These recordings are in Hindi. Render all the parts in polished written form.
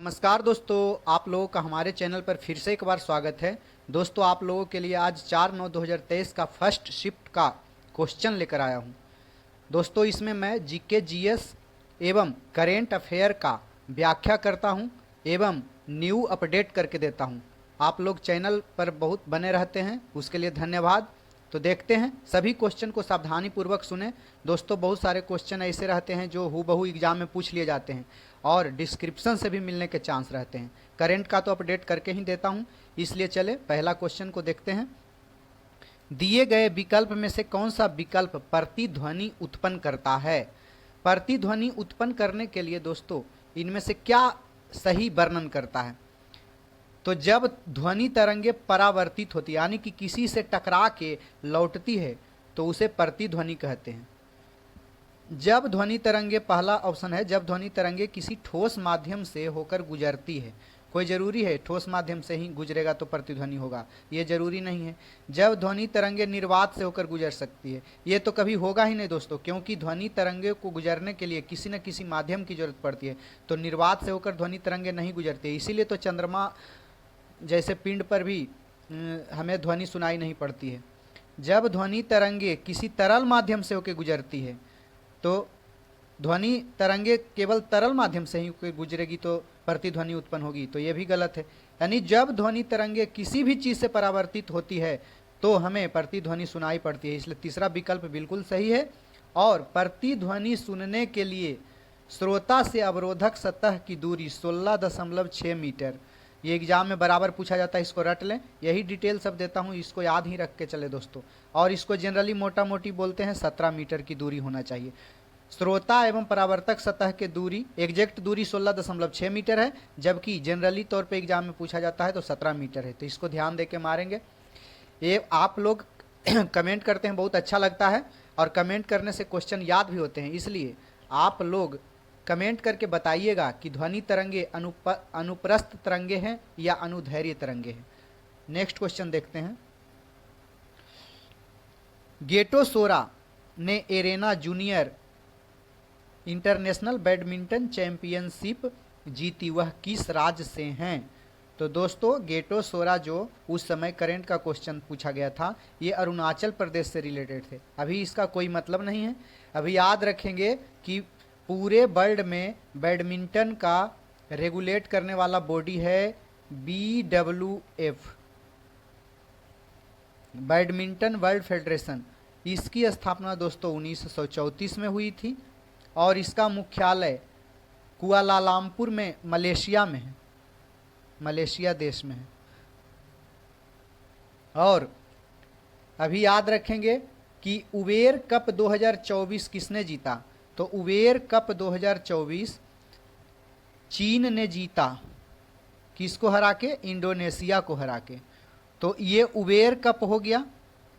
नमस्कार दोस्तों, आप लोगों का हमारे चैनल पर फिर से एक बार स्वागत है। दोस्तों, आप लोगों के लिए आज 4/9/2023 का फर्स्ट शिफ्ट का क्वेश्चन लेकर आया हूं। दोस्तों, इसमें मैं जीके जीएस एवं करेंट अफेयर का व्याख्या करता हूं एवं न्यू अपडेट करके देता हूं। आप लोग चैनल पर बहुत बने रहते हैं, उसके लिए धन्यवाद। तो देखते हैं, सभी क्वेश्चन को सावधानी पूर्वक सुने। दोस्तों, बहुत सारे क्वेश्चन ऐसे रहते हैं जो हूबहू एग्जाम में पूछ लिए जाते हैं और डिस्क्रिप्शन से भी मिलने के चांस रहते हैं। करंट का तो अपडेट करके ही देता हूं, इसलिए चले पहला क्वेश्चन को देखते हैं। दिए गए विकल्प में से कौन सा विकल्प प्रतिध्वनि उत्पन्न करता है? प्रतिध्वनि उत्पन्न करने के लिए दोस्तों इनमें से क्या सही वर्णन करता है? तो जब ध्वनि तरंगे परावर्तित होती है, यानी कि किसी से टकरा के लौटती है, तो उसे प्रतिध्वनि कहते हैं। जब ध्वनि तरंगे, पहला ऑप्शन है, जब ध्वनि तरंगे किसी ठोस माध्यम से होकर गुजरती है। कोई जरूरी है ठोस माध्यम से ही गुजरेगा तो प्रतिध्वनि होगा? ये जरूरी नहीं है। जब ध्वनि तरंगे निर्वात से होकर गुजर सकती है, ये तो कभी होगा ही नहीं दोस्तों, क्योंकि ध्वनि तरंगे को गुजरने के लिए किसी न किसी माध्यम की जरूरत पड़ती है, तो निर्वात से होकर ध्वनि तरंगे नहीं गुजरती है। इसीलिए तो चंद्रमा जैसे पिंड पर भी हमें ध्वनि सुनाई नहीं पड़ती है। जब ध्वनि तरंगे किसी तरल माध्यम से होकर गुजरती है, तो ध्वनि तरंगे केवल तरल माध्यम से ही गुजरेगी तो प्रतिध्वनि उत्पन्न होगी, तो ये भी गलत है। यानी जब ध्वनि तरंगे किसी भी चीज़ से परावर्तित होती है तो हमें प्रतिध्वनि सुनाई पड़ती है, इसलिए तीसरा विकल्प बिल्कुल सही है। और प्रतिध्वनि सुनने के लिए श्रोता से अवरोधक सतह की दूरी 16.6 मीटर। ये एग्जाम में बराबर पूछा जाता है, इसको रट लें। यही डिटेल सब देता हूँ, इसको याद ही रख के चले दोस्तों। और इसको जनरली मोटा मोटी बोलते हैं 17 मीटर की दूरी होना चाहिए। श्रोता एवं परावर्तक सतह के दूरी, एग्जैक्ट दूरी 16.6 मीटर है, जबकि जनरली तौर पे एग्जाम में पूछा जाता है तो 17 मीटर है। तो इसको ध्यान दे के मारेंगे। ये आप लोग कमेंट करते हैं, बहुत अच्छा लगता है, और कमेंट करने से क्वेश्चन याद भी होते हैं। इसलिए आप लोग कमेंट करके बताइएगा कि ध्वनि तरंगे अनुप्रस्थ तरंगे हैं या अनुदैर्घ्य तरंगे हैं। नेक्स्ट क्वेश्चन देखते हैं। गेटो सोरा ने arena junior international badminton championship जीती, वह किस राज्य से हैं? तो दोस्तों, गेटो सोरा जो उस समय करंट का क्वेश्चन पूछा गया था, ये अरुणाचल प्रदेश से रिलेटेड थे। अभी इसका कोई मतलब नहीं है। अभी याद रखेंगे कि पूरे वर्ल्ड में बैडमिंटन का रेगुलेट करने वाला बॉडी है BWF, बैडमिंटन वर्ल्ड फेडरेशन। इसकी स्थापना दोस्तों 1934 में हुई थी और इसका मुख्यालय कुआलालंपुर में मलेशिया में है, मलेशिया देश में है। और अभी याद रखेंगे कि उबेर कप 2024 किसने जीता? तो उबेर कप 2024 चीन ने जीता। किसको हरा के? इंडोनेशिया को हरा के। तो ये उबेर कप हो गया,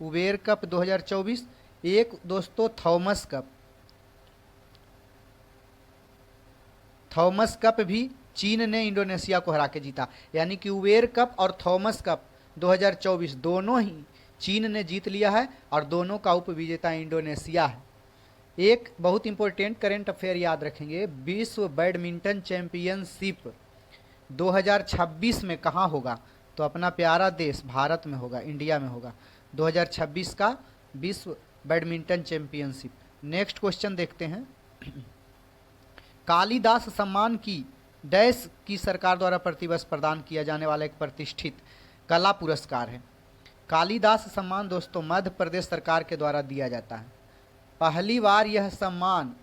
उबेर कप 2024। एक दोस्तों थॉमस कप, थॉमस कप भी चीन ने इंडोनेशिया को हरा के जीता। यानी कि उबेर कप और थॉमस कप 2024 दोनों ही चीन ने जीत लिया है और दोनों का उपविजेता इंडोनेशिया है। एक बहुत इंपॉर्टेंट करंट अफेयर याद रखेंगे, विश्व बैडमिंटन चैंपियनशिप 2026 में कहाँ होगा? तो अपना प्यारा देश भारत में होगा, इंडिया में होगा। 2026 का विश्व बैडमिंटन चैंपियनशिप। नेक्स्ट क्वेश्चन देखते हैं। कालिदास सम्मान की डैश की सरकार द्वारा प्रतिवर्ष प्रदान किया जाने वाला एक प्रतिष्ठित कला पुरस्कार है। कालिदास सम्मान दोस्तों मध्य प्रदेश सरकार के द्वारा दिया जाता है। पहली बार यह सम्मान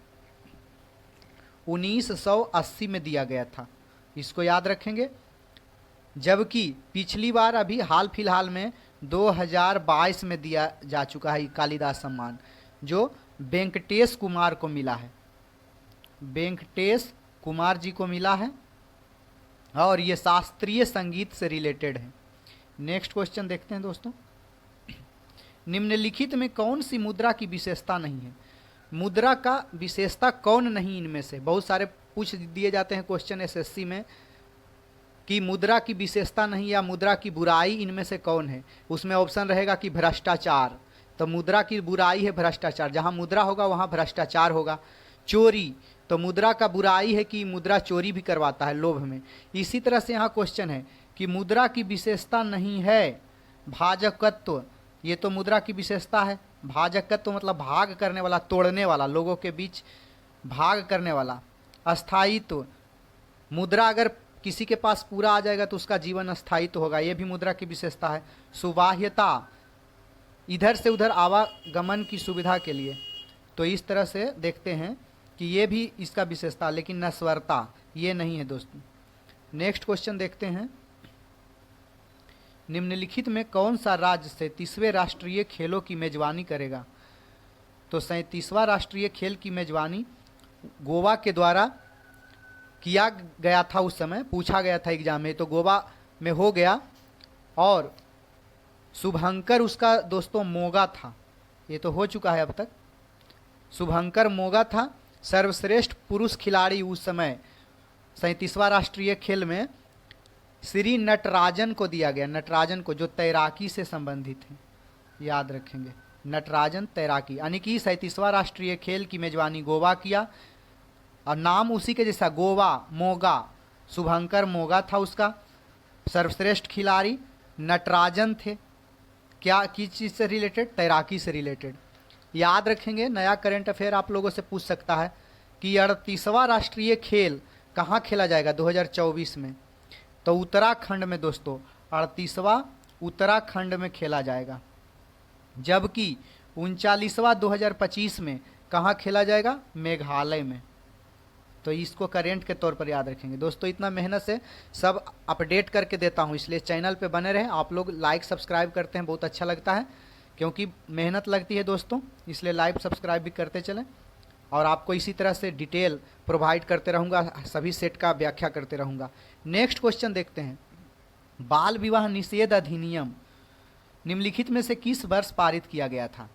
1980 में दिया गया था, इसको याद रखेंगे। जबकि पिछली बार अभी हाल फिलहाल में 2022 में दिया जा चुका है कालिदास सम्मान, जो वेंकटेश कुमार को मिला है, वेंकटेश कुमार जी को मिला है, और ये शास्त्रीय संगीत से रिलेटेड है। नेक्स्ट क्वेश्चन देखते हैं दोस्तों। निम्नलिखित में कौन सी मुद्रा की विशेषता नहीं है? मुद्रा का विशेषता कौन नहीं इनमें से? बहुत सारे पूछ दिए जाते हैं क्वेश्चन एसएससी में कि मुद्रा की विशेषता नहीं या मुद्रा की बुराई इनमें से कौन है? उसमें ऑप्शन रहेगा कि भ्रष्टाचार। तो मुद्रा की बुराई है भ्रष्टाचार, जहां मुद्रा होगा वहां भ्रष्टाचार होगा। चोरी, तो मुद्रा का बुराई है कि मुद्रा चोरी भी करवाता है लोभ में। इसी तरह से यहाँ क्वेश्चन है कि मुद्रा की विशेषता नहीं है भाजकत्व, ये तो मुद्रा की विशेषता है। भाजकत्व मतलब भाग करने वाला, तोड़ने वाला, लोगों के बीच भाग करने वाला। अस्थायित्व, मुद्रा अगर किसी के पास पूरा आ जाएगा तो उसका जीवन अस्थायित्व होगा, ये भी मुद्रा की विशेषता है। सुबाह्यता, इधर से उधर आवागमन की सुविधा के लिए। तो इस तरह से देखते हैं कि ये भी इसका विशेषता, लेकिन नश्वरता ये नहीं है दोस्तों। नेक्स्ट क्वेश्चन देखते हैं, निम्नलिखित में कौन सा राज्य 37वें राष्ट्रीय खेलों की मेजबानी करेगा? तो 37वां राष्ट्रीय खेल की मेजबानी गोवा के द्वारा किया गया था। उस समय पूछा गया था एग्जाम में, तो गोवा में हो गया। और शुभंकर उसका दोस्तों मोगा था, ये तो हो चुका है अब तक। शुभंकर मोगा था सर्वश्रेष्ठ पुरुष खिलाड़ी उस समय 37वां राष्ट्रीय खेल में श्री नटराजन को दिया गया। नटराजन को, जो तैराकी से संबंधित है, याद रखेंगे, नटराजन तैराकी। यानी कि 37वां राष्ट्रीय खेल की मेजबानी गोवा किया, और नाम उसी के जैसा गोवा मोगा, शुभंकर मोगा था उसका। सर्वश्रेष्ठ खिलाड़ी नटराजन थे। क्या, किस चीज़ से रिलेटेड? तैराकी से रिलेटेड। याद रखेंगे, नया करंट अफेयर आप लोगों से पूछ सकता है कि 38वां राष्ट्रीय खेल कहाँ खेला जाएगा 2024 में? तो उत्तराखंड में दोस्तों, 38वां उत्तराखंड में खेला जाएगा। जबकि 39वां 2025 में कहाँ खेला जाएगा? मेघालय में। तो इसको करेंट के तौर पर याद रखेंगे दोस्तों। इतना मेहनत से सब अपडेट करके देता हूँ, इसलिए चैनल पे बने रहें। आप लोग लाइक सब्सक्राइब करते हैं, बहुत अच्छा लगता है, क्योंकि मेहनत लगती है दोस्तों, इसलिए लाइक सब्सक्राइब भी करते चलें। और आपको इसी तरह से डिटेल प्रोवाइड करते रहूँगा, सभी सेट का व्याख्या करते रहूँगा। नेक्स्ट क्वेश्चन देखते हैं, बाल विवाह निषेध अधिनियम निम्नलिखित में से किस वर्ष पारित किया गया था?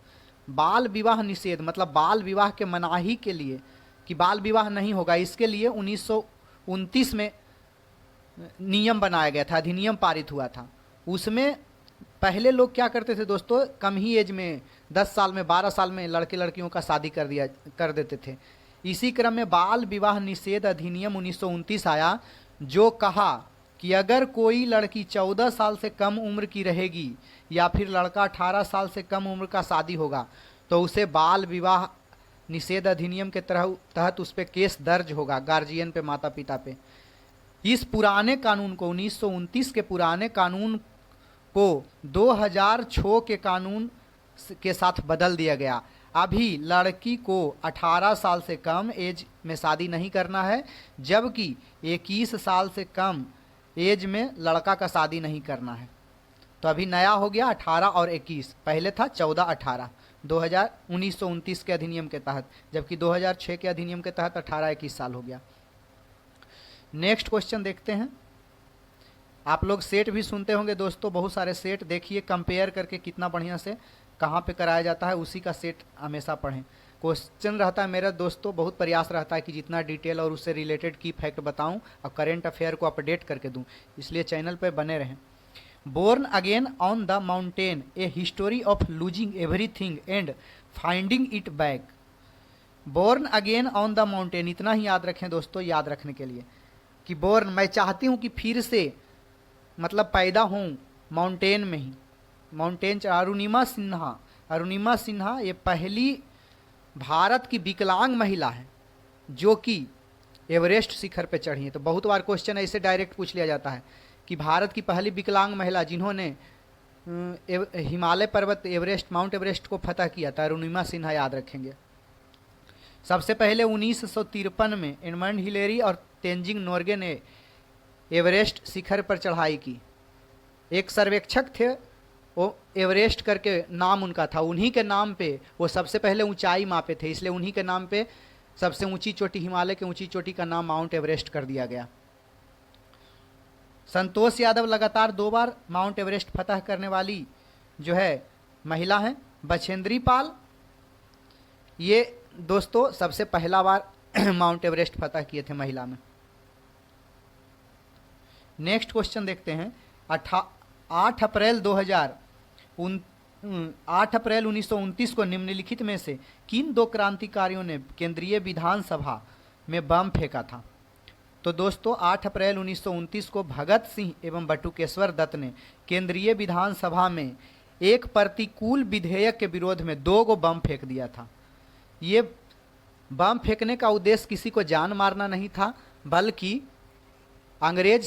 बाल विवाह निषेध मतलब बाल विवाह के मनाही के लिए, कि बाल विवाह नहीं होगा, इसके लिए 1929 में नियम बनाया गया था, अधिनियम पारित हुआ था। उसमें पहले लोग क्या करते थे दोस्तों, कम ही एज में 10 साल में 12 साल में लड़के लड़कियों का शादी कर देते थे। इसी क्रम में बाल विवाह निषेध अधिनियम 1929 आया, जो कहा कि अगर कोई लड़की 14 साल से कम उम्र की रहेगी या फिर लड़का 18 साल से कम उम्र का शादी होगा तो उसे बाल विवाह निषेध अधिनियम के तहत उस पर केस दर्ज होगा, गार्जियन पे, माता पिता पे। इस पुराने कानून को 1929 के पुराने कानून को 2006 के कानून के साथ बदल दिया गया। अभी लड़की को 18 साल से कम एज में शादी नहीं करना है, जबकि 21 साल से कम एज में लड़का का शादी नहीं करना है। तो अभी नया हो गया 18 और 21, पहले था 14-18 1929 के अधिनियम के तहत, जबकि 2006 के अधिनियम के तहत 18-21 साल हो गया। नेक्स्ट क्वेश्चन देखते हैं। आप लोग सेट भी सुनते होंगे दोस्तों, बहुत सारे सेट देखिए, कंपेयर करके कितना बढ़िया से कहाँ पे कराया जाता है, उसी का सेट हमेशा पढ़ें। क्वेश्चन रहता है मेरा दोस्तों, बहुत प्रयास रहता है कि जितना डिटेल और उससे रिलेटेड की फैक्ट बताऊं और करेंट अफेयर को अपडेट करके दूं, इसलिए चैनल पे बने रहें। Born again on the mountain, a history of losing everything and finding it back. Born again on the mountain, इतना ही याद रखें दोस्तों, याद रखने के लिए कि बोर्न, मैं चाहती हूँ कि फिर से मतलब पैदा हूँ माउंटेन में ही। माउंटेन, अरुणिमा सिन्हा, अरुणिमा सिन्हा ये पहली भारत की विकलांग महिला है जो कि एवरेस्ट शिखर पे चढ़ी है। तो बहुत बार क्वेश्चन ऐसे डायरेक्ट पूछ लिया जाता है कि भारत की पहली विकलांग महिला जिन्होंने हिमालय पर्वत एवरेस्ट, माउंट एवरेस्ट को फतह किया था, अरुणिमा सिन्हा, याद रखेंगे। सबसे पहले 1953 में एडमंड हिलेरी और तेंजिंग नोर्गे ने एवरेस्ट शिखर पर चढ़ाई की। एक सर्वेक्षक थे, वो एवरेस्ट करके नाम उनका था, उन्हीं के नाम पे वो सबसे पहले ऊंचाई मापे थे, इसलिए उन्हीं के नाम पे सबसे ऊंची चोटी, हिमालय की ऊंची चोटी का नाम माउंट एवरेस्ट कर दिया गया। संतोष यादव लगातार 2 बार माउंट एवरेस्ट फतह करने वाली जो है महिला हैं। बछेंद्री पाल ये दोस्तों सबसे पहला बार माउंट एवरेस्ट फतह किए थे महिला में। नेक्स्ट क्वेश्चन देखते हैं। 8 अप्रैल 1929 को निम्नलिखित में से किन 2 क्रांतिकारियों ने केंद्रीय विधानसभा में बम फेंका था। तो दोस्तों 8 अप्रैल 1929 को भगत सिंह एवं बटुकेश्वर दत्त ने केंद्रीय विधानसभा में एक प्रतिकूल विधेयक के विरोध में 2 गो बम फेंक दिया था। ये बम फेंकने का उद्देश्य किसी को जान मारना नहीं था, बल्कि अंग्रेज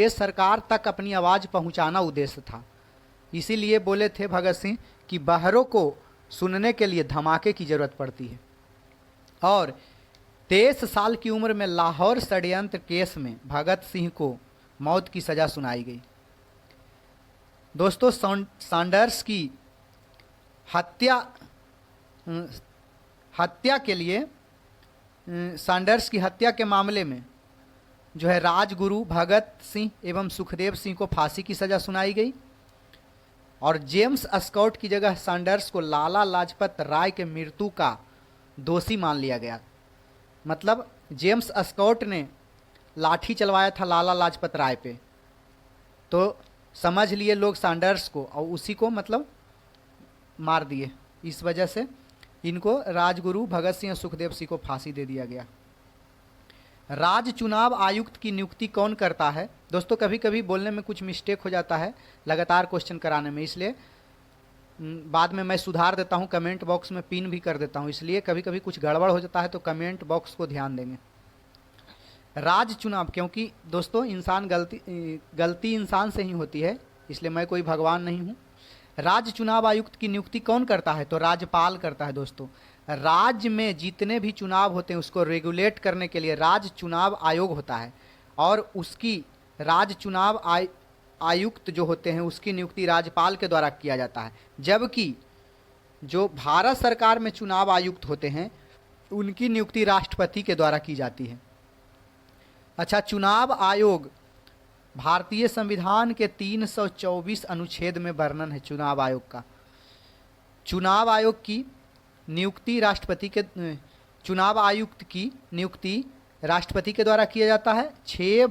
सरकार तक अपनी आवाज़ पहुंचाना उद्देश्य था। इसीलिए बोले थे भगत सिंह कि बहरों को सुनने के लिए धमाके की ज़रूरत पड़ती है। और 23 साल की उम्र में लाहौर षड्यंत्र केस में भगत सिंह को मौत की सज़ा सुनाई गई। दोस्तों सैंडर्स की हत्या के लिए सैंडर्स की हत्या के मामले में जो है राजगुरु भगत सिंह एवं सुखदेव सिंह को फांसी की सज़ा सुनाई गई और जेम्स स्कॉट की जगह सैंडर्स को लाला लाजपत राय के मृत्यु का दोषी मान लिया गया। मतलब जेम्स स्कॉट ने लाठी चलवाया था लाला लाजपत राय पे, तो समझ लिए लोग सैंडर्स को और उसी को मतलब मार दिए। इस वजह से इनको राजगुरु भगत सिंह और सुखदेव सिंह को फांसी दे दिया गया। राज्य चुनाव आयुक्त की नियुक्ति कौन करता है? दोस्तों कभी कभी बोलने में कुछ मिस्टेक हो जाता है लगातार क्वेश्चन कराने में, इसलिए बाद में मैं सुधार देता हूं, कमेंट बॉक्स में पिन भी कर देता हूं, इसलिए कभी कभी कुछ गड़बड़ हो जाता है तो कमेंट बॉक्स को ध्यान देंगे। राज्य चुनाव, क्योंकि दोस्तों इंसान गलती इंसान से ही होती है, इसलिए मैं कोई भगवान नहीं हूँ। राज्य चुनाव आयुक्त की नियुक्ति कौन करता है? तो राज्यपाल करता है। दोस्तों राज्य में जितने भी चुनाव होते हैं उसको रेगुलेट करने के लिए राज्य चुनाव आयोग होता है और उसकी राज्य चुनाव आयुक्त जो होते हैं उसकी नियुक्ति राज्यपाल के द्वारा किया जाता है, जबकि जो भारत सरकार में चुनाव आयुक्त होते हैं उनकी नियुक्ति राष्ट्रपति के द्वारा की जाती है। अच्छा, चुनाव आयोग भारतीय संविधान के 324 अनुच्छेद में वर्णन है चुनाव आयोग का। चुनाव आयोग की नियुक्ति चुनाव आयुक्त की नियुक्ति राष्ट्रपति के द्वारा किया जाता है। 6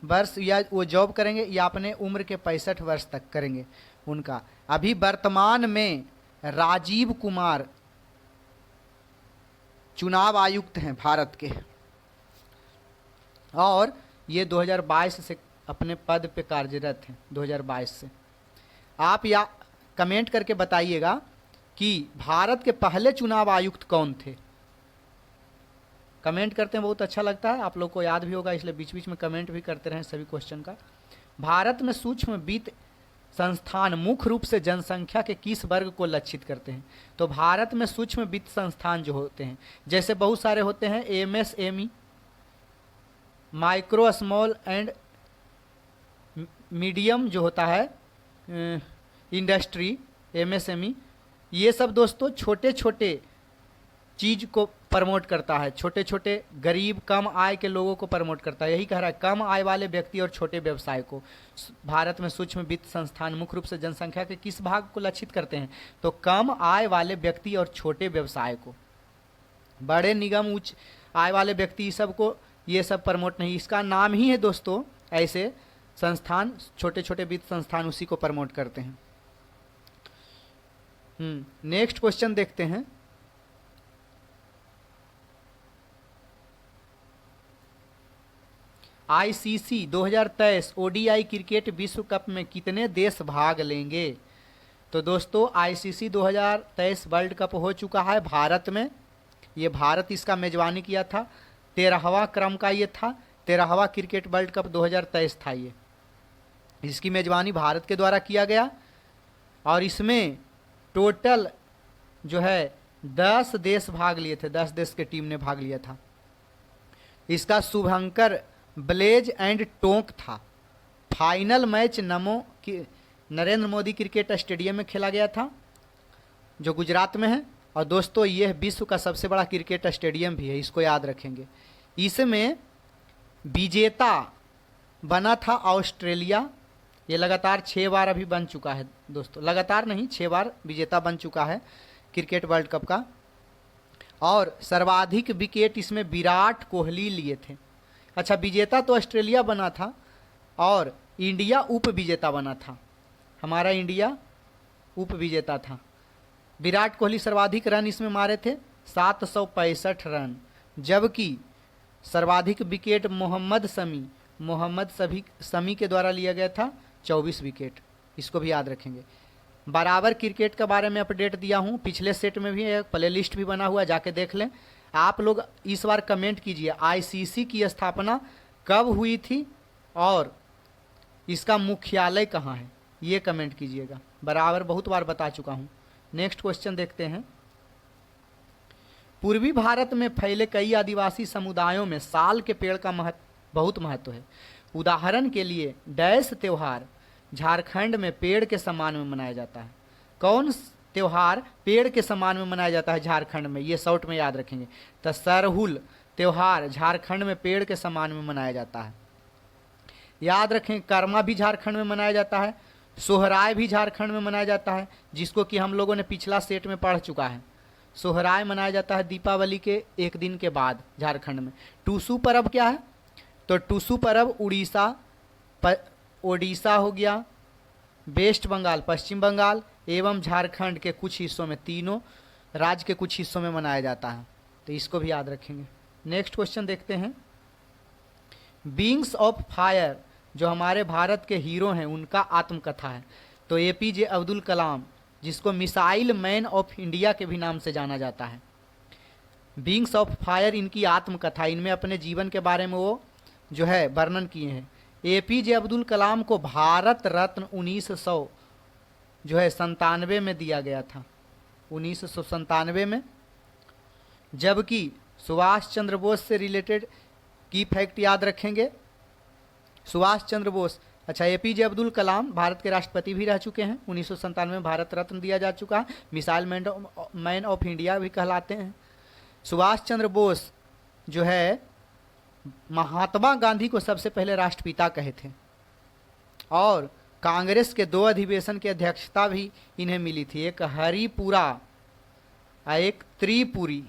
वर्ष या वो जॉब करेंगे या अपने उम्र के 65 वर्ष तक करेंगे उनका। अभी वर्तमान में राजीव कुमार चुनाव आयुक्त हैं भारत के और ये 2022 से अपने पद पे कार्यरत हैं। 2022 से आप या कमेंट करके बताइएगा कि भारत के पहले चुनाव आयुक्त कौन थे। कमेंट करते हैं, बहुत अच्छा लगता है, आप लोग को याद भी होगा, इसलिए बीच बीच में कमेंट भी करते रहें सभी क्वेश्चन का। भारत में सूक्ष्म वित्त संस्थान मुख्य रूप से जनसंख्या के किस वर्ग को लक्षित करते हैं? तो भारत में सूक्ष्म वित्त संस्थान जो होते हैं जैसे बहुत सारे होते हैं, MSME, micro small and medium जो होता है इंडस्ट्री, एमएसएमई, ये सब दोस्तों छोटे छोटे चीज़ को प्रमोट करता है, छोटे छोटे गरीब कम आय के लोगों को प्रमोट करता है। यही कह रहा है कम आय वाले व्यक्ति और छोटे व्यवसाय को भारत में सूक्ष्म वित्त संस्थान मुख्य रूप से जनसंख्या के किस भाग को लक्षित करते हैं? तो कम आय वाले व्यक्ति और छोटे व्यवसाय को। बड़े निगम उच्च आय वाले व्यक्ति सब को ये सब प्रमोट नहीं, इसका नाम ही है दोस्तों ऐसे संस्थान, छोटे छोटे वित्त संस्थान उसी को प्रमोट करते हैं। नेक्स्ट क्वेश्चन देखते हैं। आईसीसी 2023 ओडीआई क्रिकेट विश्व कप में कितने देश भाग लेंगे? तो दोस्तों आईसीसी 2023 वर्ल्ड कप हो चुका है भारत में, ये भारत इसका मेजबानी किया था, 13वां क्रम का ये था, 13वां क्रिकेट वर्ल्ड कप 2023 था ये, इसकी मेजबानी भारत के द्वारा किया गया और इसमें टोटल जो है 10 देश भाग लिए थे, 10 देश के टीम ने भाग लिया था। इसका शुभंकर ब्लेज एंड टोंक था। Final match Narendra Modi cricket stadium में खेला गया था जो गुजरात में है और दोस्तों यह विश्व का सबसे बड़ा क्रिकेट स्टेडियम भी है, इसको याद रखेंगे। इसमें विजेता बना था ऑस्ट्रेलिया, ये लगातार 6 बार अभी बन चुका है दोस्तों, लगातार नहीं 6 बार विजेता बन चुका है क्रिकेट वर्ल्ड कप का। और सर्वाधिक विकेट इसमें विराट कोहली लिए थे। अच्छा, विजेता तो ऑस्ट्रेलिया बना था और इंडिया उप विजेता बना था, हमारा इंडिया उप विजेता था। विराट कोहली सर्वाधिक रन इसमें मारे थे 765 रन, जबकि सर्वाधिक विकेट मोहम्मद शमी के द्वारा लिया गया था 24 विकेट। इसको भी याद रखेंगे। बराबर क्रिकेट के बारे में अपडेट दिया हूँ, पिछले सेट में भी एक प्ले लिस्ट भी बना हुआ, जाके देख लें। आप लोग इस बार कमेंट कीजिए आईसीसी की स्थापना कब हुई थी और इसका मुख्यालय कहाँ है, ये कमेंट कीजिएगा। बराबर बहुत बार बता चुका हूँ। नेक्स्ट क्वेश्चन देखते हैं। पूर्वी भारत में फैले कई आदिवासी समुदायों में साल के पेड़ का बहुत महत्व है। उदाहरण के लिए डैश त्योहार झारखंड में पेड़ के सम्मान में मनाया जाता है। कौन त्योहार पेड़ के सम्मान में मनाया जाता है झारखंड में, ये शॉर्ट में याद रखेंगे। तो सरहुल त्योहार झारखंड में पेड़ के सम्मान में मनाया जाता है। याद रखें, कर्मा भी झारखंड में मनाया जाता है, सोहराय भी झारखंड में मनाया जाता है, जिसको कि हम लोगों ने पिछला सेट में पढ़ चुका है। सोहराय मनाया जाता है दीपावली के एक दिन के बाद झारखंड में। टूसू पर्व क्या है? तो टूसू पर्व ओडिशा हो गया, वेस्ट बंगाल, पश्चिम बंगाल एवं झारखंड के कुछ हिस्सों में, तीनों राज्य के कुछ हिस्सों में मनाया जाता है। तो इसको भी याद रखेंगे। नेक्स्ट क्वेश्चन देखते हैं। विंग्स ऑफ फायर जो हमारे भारत के हीरो हैं उनका आत्मकथा है। तो एपीजे अब्दुल कलाम, जिसको मिसाइल मैन ऑफ इंडिया के भी नाम से जाना जाता है। विंग्स ऑफ फायर इनकी आत्मकथा, इनमें अपने जीवन के बारे में वो जो है वर्णन किए हैं। एपीजे अब्दुल कलाम को भारत रत्न 1997 में दिया गया था, 1997 में। जबकि सुभाष चंद्र बोस से रिलेटेड की फैक्ट याद रखेंगे। सुभाष चंद्र बोस, अच्छा, एपीजे अब्दुल कलाम भारत के राष्ट्रपति भी रह चुके हैं, 1997 में भारत रत्न दिया जा चुका है, मिसाइल मैन ऑफ इंडिया भी कहलाते हैं। सुभाष चंद्र बोस जो है महात्मा गांधी को सबसे पहले राष्ट्रपिता कहे थे, और कांग्रेस के 2 अधिवेशन की अध्यक्षता भी इन्हें मिली थी, एक हरिपुरा, एक त्रिपुरी,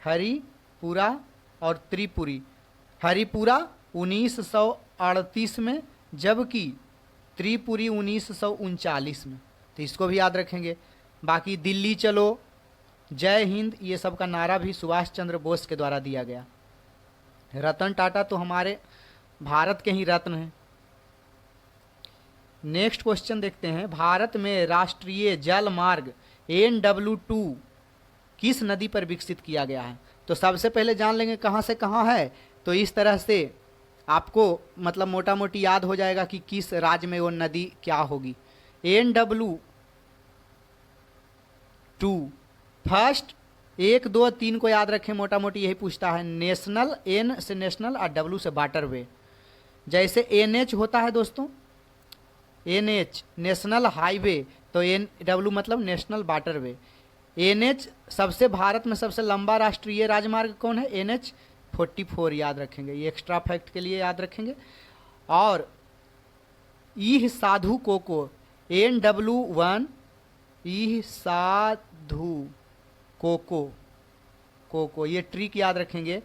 हरिपुरा और त्रिपुरी। हरिपुरा 1938 में, जबकि त्रिपुरी 1939 में। तो इसको भी याद रखेंगे। बाकी दिल्ली चलो, जय हिंद, ये सब का नारा भी सुभाष चंद्र बोस के द्वारा दिया गया। रतन टाटा तो हमारे भारत के ही रत्न हैं। नेक्स्ट क्वेश्चन देखते हैं। भारत में राष्ट्रीय जल मार्ग NW2 किस नदी पर विकसित किया गया है? तो सबसे पहले जान लेंगे कहाँ से कहाँ है। तो इस तरह से आपको मतलब मोटा मोटी याद हो जाएगा कि किस राज्य में वो नदी क्या होगी। NW2 फर्स्ट 1, 2, 3 को याद रखें, मोटा मोटी यही पूछता है। नेशनल, N से नेशनल और W से वाटरवे। जैसे NH होता है दोस्तों, NH नेशनल हाईवे, तो NW मतलब नेशनल वाटरवे। NH सबसे भारत में सबसे लंबा राष्ट्रीय राजमार्ग कौन है? NH44 याद रखेंगे, ये एक्स्ट्रा फैक्ट के लिए याद रखेंगे। और ईह साधु कोको NW1, ईह साधु कोको ये ट्रिक याद रखेंगे।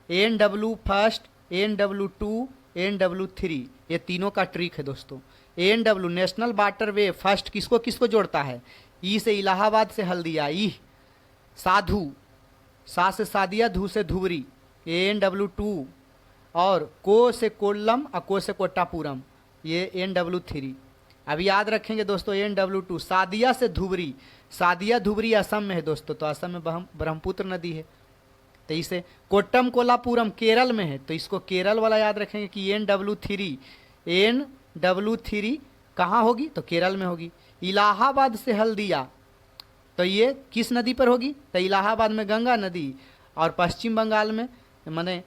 NW फर्स्ट, NW2, NW3 ये तीनों का ट्रिक है दोस्तों। NW नेशनल वाटरवे फर्स्ट किसको किसको जोड़ता है? ई से इलाहाबाद से हल्दिया, ई साधु, सा से सादिया, धू से धुबरी, NW2। और को से कोल्लम और को से कोट्टापुरम, ये NW3। अभी याद रखेंगे दोस्तों NW2 सादिया से धुबरी, सादिया धुबरी असम में है दोस्तों, तो असम में ब्रह्मपुत्र नदी है। तो इसे कोट्टम कोल्लापुरम केरल में है, तो इसको केरल वाला याद रखेंगे कि NW3 कहाँ होगी? तो केरल में होगी। इलाहाबाद से हल्दिया, तो ये किस नदी पर होगी? तो इलाहाबाद में गंगा नदी, और पश्चिम बंगाल में माने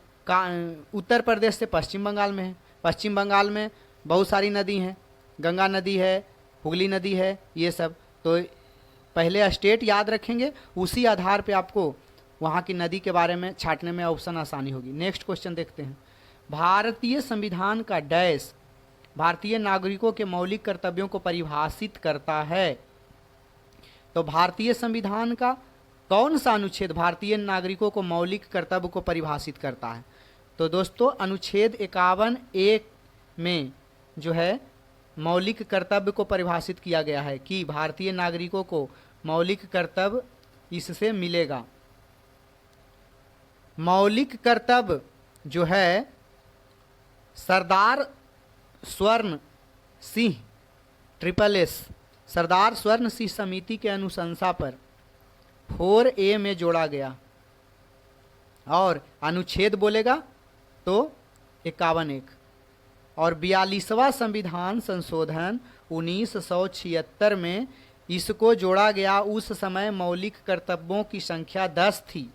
उत्तर प्रदेश से पश्चिम बंगाल में है। पश्चिम बंगाल में बहुत सारी नदी हैं, गंगा नदी है, हुगली नदी है, ये सब। तो पहले स्टेट याद रखेंगे, उसी आधार पे आपको वहाँ की नदी के बारे में छांटने में ऑप्शन आसानी होगी। नेक्स्ट क्वेश्चन देखते हैं। भारतीय संविधान का डैश भारतीय नागरिकों के मौलिक कर्तव्यों को परिभाषित करता है। तो भारतीय संविधान का कौन सा अनुच्छेद भारतीय नागरिकों को मौलिक कर्तव्य को परिभाषित करता है? तो दोस्तों अनुच्छेद 51(1) में जो है मौलिक कर्तव्य को परिभाषित किया गया है कि भारतीय नागरिकों को मौलिक कर्तव्य इससे मिलेगा। मौलिक कर्तव्य जो है सरदार स्वर्ण सिंह SSS सरदार स्वर्ण सिंह समिति के अनुशंसा पर 4A में जोड़ा गया और अनुच्छेद बोलेगा तो 51 और 42वां संविधान संशोधन 1976 में इसको जोड़ा गया। उस समय मौलिक कर्तव्यों की संख्या 10 थी,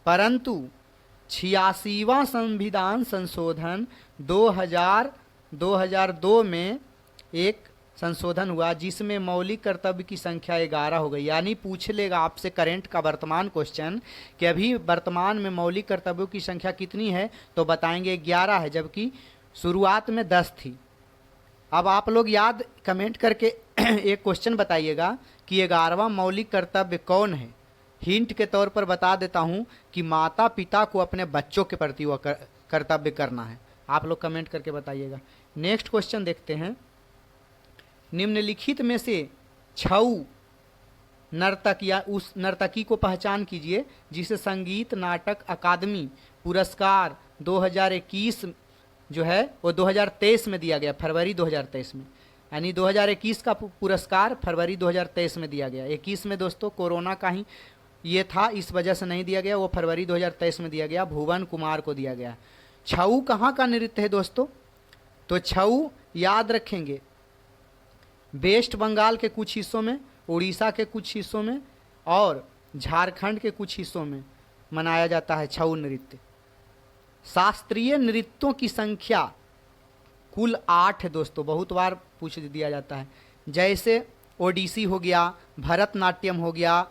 परंतु 86वां संविधान संशोधन 2002 में एक संशोधन हुआ जिसमें मौलिक कर्तव्य की संख्या 11 हो गई। यानी पूछ लेगा आपसे करंट का वर्तमान क्वेश्चन कि अभी वर्तमान में मौलिक कर्तव्यों की संख्या कितनी है, तो बताएंगे 11 है, जबकि शुरुआत में 10 थी। अब आप लोग याद कमेंट करके एक क्वेश्चन बताइएगा कि 11वां मौलिक कर्तव्य कौन है। हिंट के तौर पर बता देता हूं कि माता पिता को अपने बच्चों के प्रति वह कर्तव्य करना है। आप लोग कमेंट करके बताइएगा। नेक्स्ट क्वेश्चन देखते हैं। निम्नलिखित में से छऊ नर्तक या उस नर्तकी को पहचान कीजिए जिसे संगीत नाटक अकादमी पुरस्कार 2021 जो है वो 2023 में दिया गया, फरवरी 2023 में। यानी 2021 का पुरस्कार फरवरी 2023 में दिया गया। 21 में दोस्तों कोरोना का ही ये था, इस वजह से नहीं दिया गया, वो फरवरी 2023 में दिया गया, भुवन कुमार को दिया गया। छऊ कहाँ का नृत्य है दोस्तों? तो छऊ याद रखेंगे वेस्ट बंगाल के कुछ हिस्सों में, उड़ीसा के कुछ हिस्सों में और झारखंड के कुछ हिस्सों में मनाया जाता है छऊ नृत्य। शास्त्रीय नृत्यों की संख्या कुल 8 है दोस्तों, बहुत बार पूछ दिया जाता है। जैसे ओडिसी हो गया, भरतनाट्यम हो गया,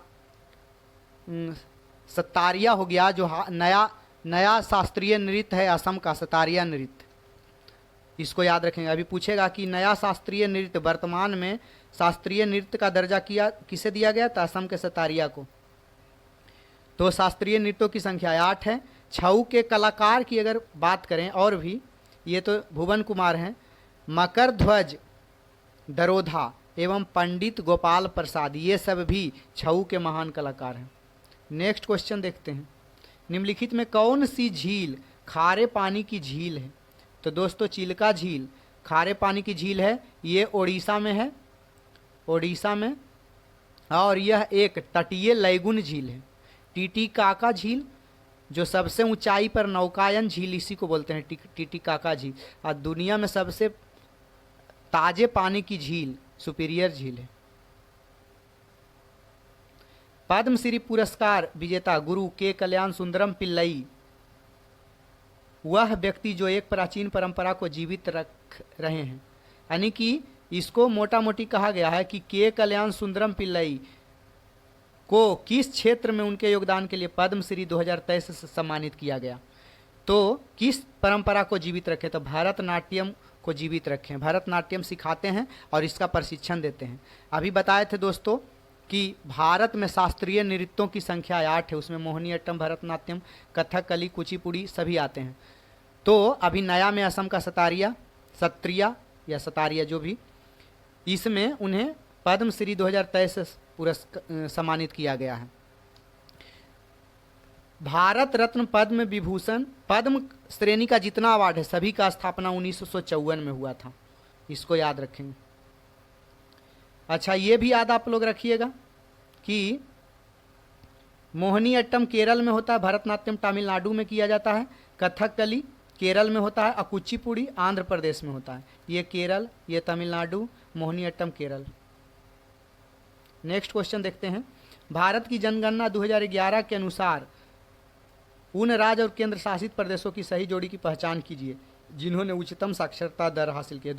सतारिया हो गया, जो नया शास्त्रीय नृत्य है असम का सतारिया नृत्य, इसको याद रखेंगे। अभी पूछेगा कि नया शास्त्रीय नृत्य वर्तमान में शास्त्रीय नृत्य का दर्जा किसे दिया गया था? असम के सतारिया को। तो शास्त्रीय नृत्यों की संख्या 8 है। छऊ के कलाकार की अगर बात करें और भी, ये तो भुवन कुमार हैं, मकर ध्वज दरोधा एवं पंडित गोपाल प्रसाद, ये सब भी छऊ के महान कलाकार हैं। नेक्स्ट क्वेश्चन देखते हैं। निम्नलिखित में कौन सी झील खारे पानी की झील है? तो दोस्तों चिल्का झील खारे पानी की झील है, ये ओडिशा में है, ओडिशा में। और यह एक तटीय लैगून झील है। टीटीकाका झील जो सबसे ऊंचाई पर नौकायन झील, इसी को बोलते हैं टीटीकाका झील। और दुनिया में सबसे ताजे पानी की झील सुपीरियर झील है। पद्मश्री पुरस्कार विजेता गुरु के कल्याण सुंदरम पिल्लई वह व्यक्ति जो एक प्राचीन परंपरा को जीवित रख रहे हैं। यानी कि इसको मोटा मोटी कहा गया है कि के कल्याण सुंदरम पिल्लई को किस क्षेत्र में उनके योगदान के लिए पद्मश्री 2023 से सम्मानित किया गया। तो किस परंपरा को जीवित रखे? तो भरतनाट्यम को जीवित रखें। भरतनाट्यम सिखाते हैं और इसका प्रशिक्षण देते हैं। अभी बताए थे दोस्तों कि भारत में शास्त्रीय नृत्यों की संख्या 8 है, उसमें मोहिनीअट्टम, भरतनाट्यम, कथकली, कुचिपुड़ी सभी आते हैं। तो अभी नया में असम का सत्रिया या सतारिया जो भी, इसमें उन्हें पद्मश्री 2023 पुरस्कार सम्मानित किया गया है। भारत रत्न, पद्म विभूषण, पद्म श्रेणी का जितना अवार्ड है सभी का स्थापना 1954 में हुआ था, इसको याद रखेंगे। अच्छा, ये भी याद आप लोग रखिएगा कि मोहिनीअट्टम केरल में होता है, भरतनाट्यम तमिलनाडु में किया जाता है, कथकली केरल में होता है और कुचिपुड़ी आंध्र प्रदेश में होता है। ये केरल, ये तमिलनाडु, मोहिनीअट्टम केरल। नेक्स्ट क्वेश्चन देखते हैं। भारत की जनगणना 2011 के अनुसार उन राज्य और केंद्र शासित प्रदेशों की सही जोड़ी की पहचान कीजिए जिन्होंने उच्चतम साक्षरता दर हासिल की।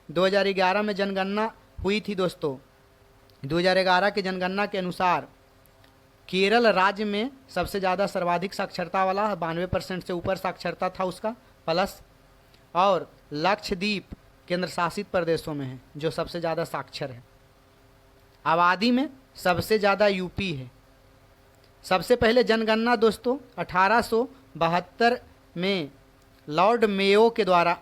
2011 में जनगणना हुई थी दोस्तों। 2011 के जनगणना के अनुसार केरल राज्य में सबसे ज़्यादा सर्वाधिक साक्षरता वाला 92% से ऊपर साक्षरता था उसका प्लस, और लक्षद्वीप केंद्र शासित प्रदेशों में है जो सबसे ज़्यादा साक्षर है। आबादी में सबसे ज़्यादा यूपी है। सबसे पहले जनगणना दोस्तों 1872 में लॉर्ड मेयो के द्वारा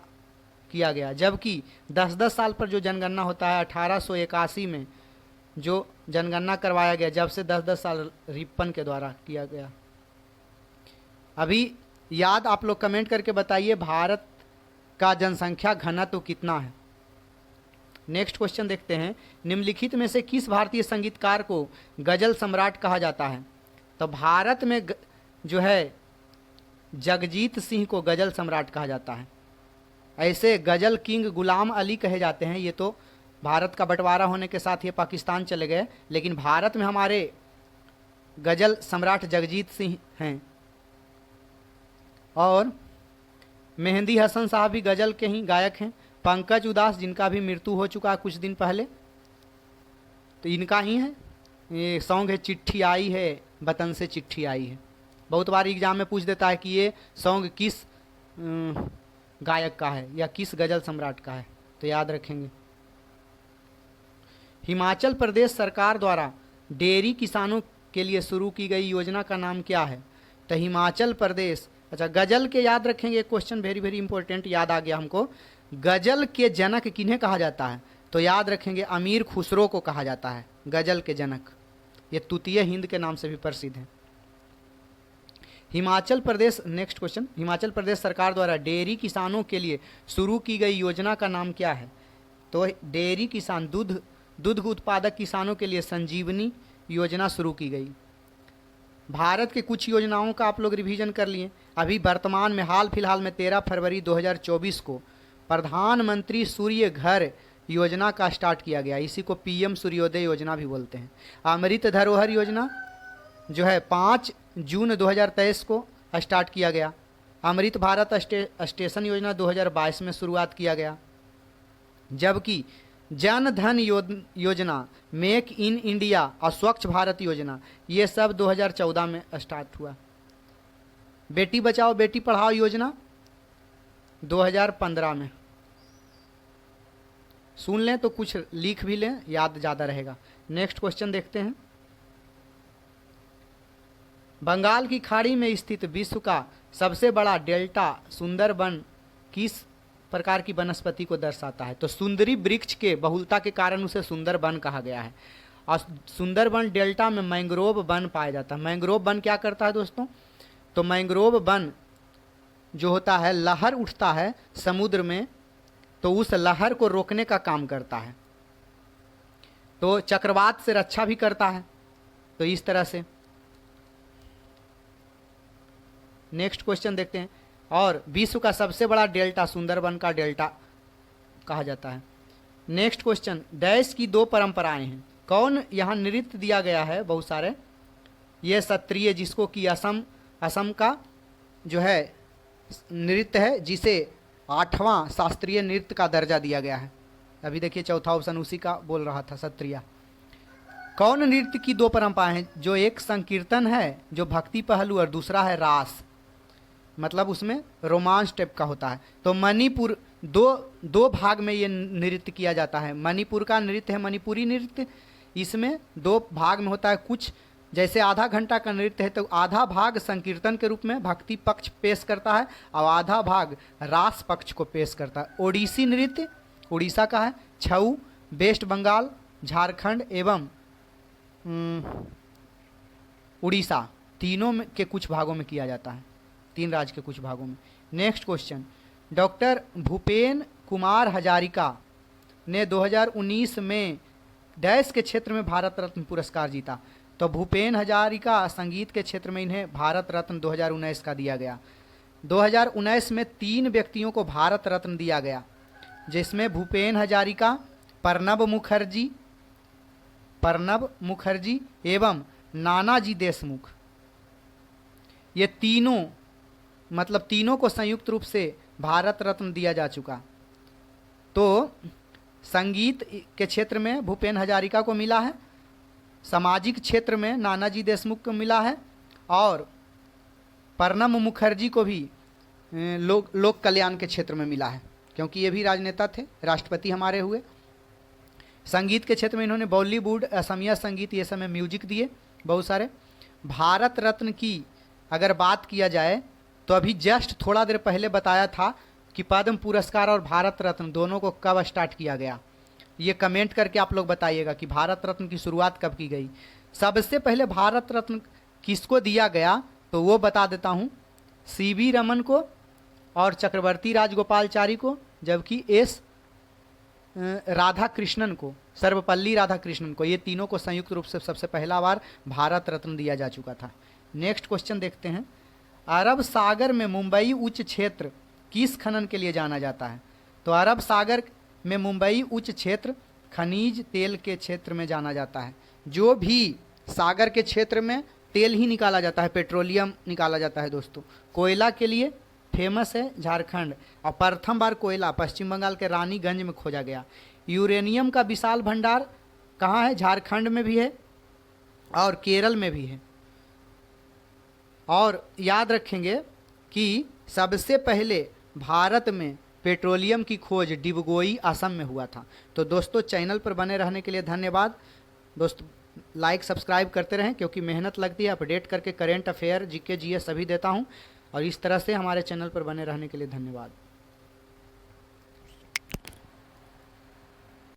किया गया, जबकि 10-10 साल पर जो जनगणना होता है 1881 में जो जनगणना करवाया गया जब से 10-10 साल रिपन के द्वारा किया गया। अभी याद आप लोग कमेंट करके बताइए भारत का जनसंख्या घनत्व कितना है। नेक्स्ट क्वेश्चन देखते हैं, निम्नलिखित में से किस भारतीय संगीतकार को गजल सम्राट कहा जाता है। तो भारत में जो है जगजीत सिंह को गजल सम्राट कहा जाता है। ऐसे गजल किंग गुलाम अली कहे जाते हैं। ये तो भारत का बंटवारा होने के साथ ये पाकिस्तान चले गए, लेकिन भारत में हमारे गजल सम्राट जगजीत सिंह हैं। और मेहंदी हसन साहब भी गजल के ही गायक हैं। पंकज उदास जिनका भी मृत्यु हो चुका है कुछ दिन पहले, तो इनका ही है। ये सॉन्ग है चिट्ठी आई है वतन से चिट्ठी आई है। बहुत बार एग्जाम में पूछ देता है कि ये सॉन्ग किस गायक का है या किस गजल सम्राट का है, तो याद रखेंगे। हिमाचल प्रदेश सरकार द्वारा डेयरी किसानों के लिए शुरू की गई योजना का नाम क्या है। तो हिमाचल प्रदेश, अच्छा गजल के याद रखेंगे। क्वेश्चन वेरी वेरी इंपॉर्टेंट याद आ गया हमको। गजल के जनक किन्हें कहा जाता है, तो याद रखेंगे अमीर खुसरो को कहा जाता है गजल के जनक। ये तूतीय हिंद के नाम से भी प्रसिद्ध है। हिमाचल प्रदेश, नेक्स्ट क्वेश्चन, हिमाचल प्रदेश सरकार द्वारा डेयरी किसानों के लिए शुरू की गई योजना का नाम क्या है। तो डेयरी किसान, दूध उत्पादक किसानों के लिए संजीवनी योजना शुरू की गई। भारत के कुछ योजनाओं का आप लोग रिवीजन कर लिए। अभी वर्तमान में हाल फिलहाल में 13 फरवरी 2024 को प्रधानमंत्री सूर्य घर योजना का स्टार्ट किया गया। इसी को पीएम सूर्योदय योजना भी बोलते हैं। अमृत धरोहर योजना जो है 5 जून 2023 को स्टार्ट किया गया। अमृत भारत स्टेशन योजना 2022 में शुरुआत किया गया। जबकि जन धन योजना, मेक इन इंडिया और स्वच्छ भारत योजना ये सब 2014 में स्टार्ट हुआ। बेटी बचाओ बेटी पढ़ाओ योजना 2015 में। सुन लें तो कुछ लिख भी लें, याद ज़्यादा रहेगा। नेक्स्ट क्वेश्चन देखते हैं। बंगाल की खाड़ी में स्थित विश्व का सबसे बड़ा डेल्टा सुंदरबन किस प्रकार की वनस्पति को दर्शाता है। तो सुंदरी वृक्ष के बहुलता के कारण उसे सुंदरबन कहा गया है। और सुंदरबन डेल्टा में मैंग्रोव वन पाया जाता है। मैंग्रोव वन क्या करता है दोस्तों, तो मैंग्रोव वन जो होता है, लहर उठता है समुद्र में, तो उस लहर को रोकने का काम करता है, तो चक्रवात से रक्षा भी करता है। तो इस तरह से नेक्स्ट क्वेश्चन देखते हैं। और विश्व का सबसे बड़ा डेल्टा सुंदरबन का डेल्टा कहा जाता है। नेक्स्ट क्वेश्चन, डैश की 2 परंपराएं हैं। कौन यहाँ नृत्य दिया गया है बहुत सारे, ये क्षत्रिय जिसको कि असम का जो है नृत्य है, जिसे 8वां शास्त्रीय नृत्य का दर्जा दिया गया है। अभी देखिए चौथा ऑप्शन उसी का बोल रहा था, क्षत्रिय। कौन नृत्य की 2 परंपराएं हैं, जो एक संकीर्तन है जो भक्ति पहलू और दूसरा है रास, मतलब उसमें रोमांस टाइप का होता है। तो मणिपुर दो भाग में ये नृत्य किया जाता है। मणिपुर का नृत्य है मणिपुरी नृत्य, इसमें 2 भाग में होता है। कुछ जैसे आधा घंटा का नृत्य है तो आधा भाग संकीर्तन के रूप में भक्ति पक्ष पेश करता है और आधा भाग रास पक्ष को पेश करता है। ओडिसी नृत्य उड़ीसा का है, छऊ वेस्ट बंगाल, झारखंड एवं उड़ीसा तीनों में के कुछ भागों में किया जाता है, 3 राज्य के कुछ भागों में। Next question, doctor Bhupen Kumar Hazarika ने 2019 में डैश के क्षेत्र में भारत रत्न पुरस्कार जीता। तो भूपेन हजारिका संगीत के क्षेत्र में इन्हें भारत रत्न 2019 का दिया गया। 2019 में 3 व्यक्तियों को भारत रत्न दिया गया, जिसमें भूपेन हजारिका, प्रणब मुखर्जी एवं नानाजी देशमुख। ये तीनों मतलब तीनों को संयुक्त रूप से भारत रत्न दिया जा चुका। तो संगीत के क्षेत्र में भूपेन हजारिका को मिला है, सामाजिक क्षेत्र में नानाजी देशमुख को मिला है और प्रणब मुखर्जी को भी लोक कल्याण के क्षेत्र में मिला है, क्योंकि ये भी राजनेता थे, राष्ट्रपति हमारे हुए। संगीत के क्षेत्र में इन्होंने बॉलीवुड, असमिया संगीत, ये सब में म्यूजिक दिए बहुत सारे। भारत रत्न की अगर बात किया जाए तो अभी जस्ट थोड़ा देर पहले बताया था कि पद्म पुरस्कार और भारत रत्न दोनों को कब स्टार्ट किया गया। ये कमेंट करके आप लोग बताइएगा कि भारत रत्न की शुरुआत कब की गई। सबसे पहले भारत रत्न किसको दिया गया तो वो बता देता हूँ, सीवी रमन को और चक्रवर्ती राजगोपालचारी को, जबकि एस राधा कृष्णन को, सर्वपल्ली राधा कृष्णन को, ये तीनों को संयुक्त रूप से सबसे पहला बार भारत रत्न दिया जा चुका था। नेक्स्ट क्वेश्चन देखते हैं, अरब सागर में मुंबई उच्च क्षेत्र किस खनन के लिए जाना जाता है। तो अरब सागर में मुंबई उच्च क्षेत्र खनिज तेल के क्षेत्र में जाना जाता है। जो भी सागर के क्षेत्र में तेल ही निकाला जाता है, पेट्रोलियम निकाला जाता है दोस्तों। कोयला के लिए फेमस है झारखंड, और प्रथम बार कोयला पश्चिम बंगाल के रानीगंज में खोजा गया। यूरेनियम का विशाल भंडार कहाँ है, झारखंड में भी है और केरल में भी है। और याद रखेंगे कि सबसे पहले भारत में पेट्रोलियम की खोज डिबगोई असम में हुआ था। तो दोस्तों चैनल पर बने रहने के लिए धन्यवाद। दोस्तों लाइक सब्सक्राइब करते रहें, क्योंकि मेहनत लगती है, अपडेट करके करेंट अफेयर जीके जीएस सभी देता हूं। और इस तरह से हमारे चैनल पर बने रहने के लिए धन्यवाद।